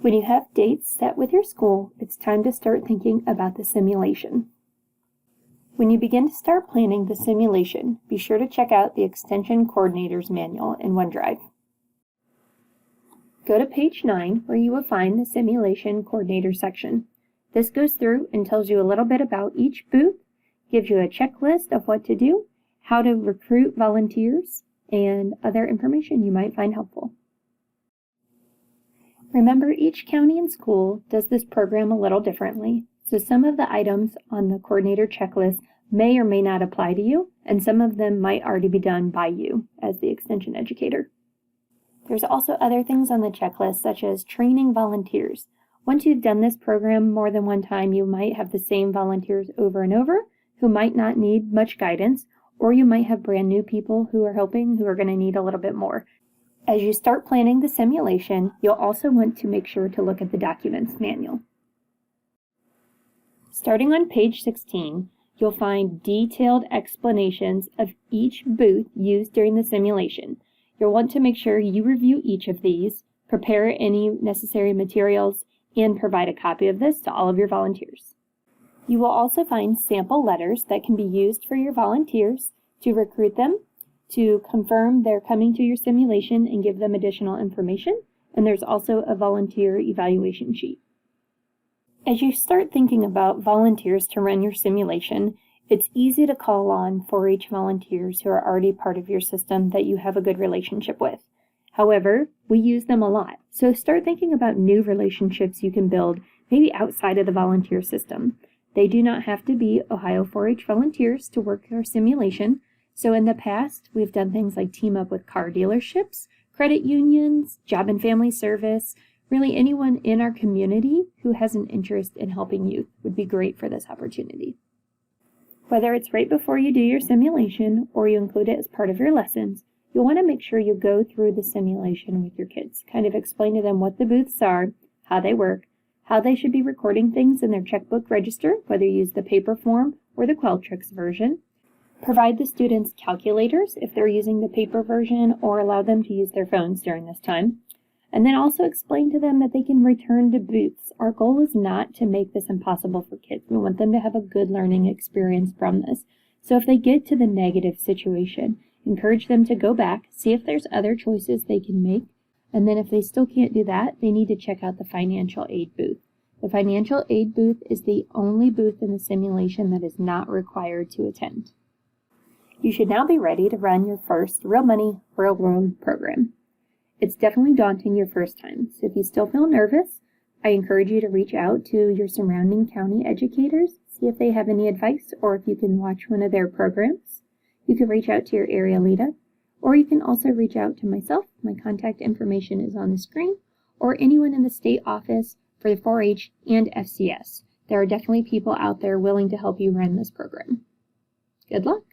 When you have dates set with your school, it's time to start thinking about the simulation. When you begin to start planning the simulation, be sure to check out the Extension Coordinator's Manual in OneDrive. Go to page 9 where you will find the Simulation Coordinator section. This goes through and tells you a little bit about each booth, gives you a checklist of what to do, how to recruit volunteers, and other information you might find helpful. Remember, each county and school does this program a little differently, so some of the items on the coordinator checklist may or may not apply to you, and some of them might already be done by you as the extension educator. There's also other things on the checklist, such as training volunteers. Once you've done this program more than one time, you might have the same volunteers over and over who might not need much guidance, or you might have brand new people who are helping who are going to need a little bit more. As you start planning the simulation, you'll also want to make sure to look at the documents manual. Starting on page 16, you'll find detailed explanations of each booth used during the simulation. You'll want to make sure you review each of these, prepare any necessary materials, and provide a copy of this to all of your volunteers. You will also find sample letters that can be used for your volunteers to recruit them, to confirm they're coming to your simulation and give them additional information, and there's also a volunteer evaluation sheet. As you start thinking about volunteers to run your simulation, it's easy to call on 4-H volunteers who are already part of your system that you have a good relationship with. However, we use them a lot, so start thinking about new relationships you can build, maybe outside of the volunteer system. They do not have to be Ohio 4-H volunteers to work our simulation, so in the past, we've done things like team up with car dealerships, credit unions, job and family service. Really, anyone in our community who has an interest in helping youth would be great for this opportunity. Whether it's right before you do your simulation or you include it as part of your lessons, you'll want to make sure you go through the simulation with your kids. Kind of explain to them what the booths are, how they work, how they should be recording things in their checkbook register, whether you use the paper form or the Qualtrics version. Provide the students calculators if they're using the paper version, or allow them to use their phones during this time. And then also explain to them that they can return to booths. Our goal is not to make this impossible for kids. We want them to have a good learning experience from this. So if they get to the negative situation, encourage them to go back, see if there's other choices they can make. And then if they still can't do that, they need to check out the financial aid booth. The financial aid booth is the only booth in the simulation that is not required to attend. You should now be ready to run your first real money, real world program. It's definitely daunting your first time, so if you still feel nervous, I encourage you to reach out to your surrounding county educators, see if they have any advice or if you can watch one of their programs. You can reach out to your area leader, or you can also reach out to myself. My contact information is on the screen, or anyone in the state office for the 4-H and FCS. There are definitely people out there willing to help you run this program. Good luck!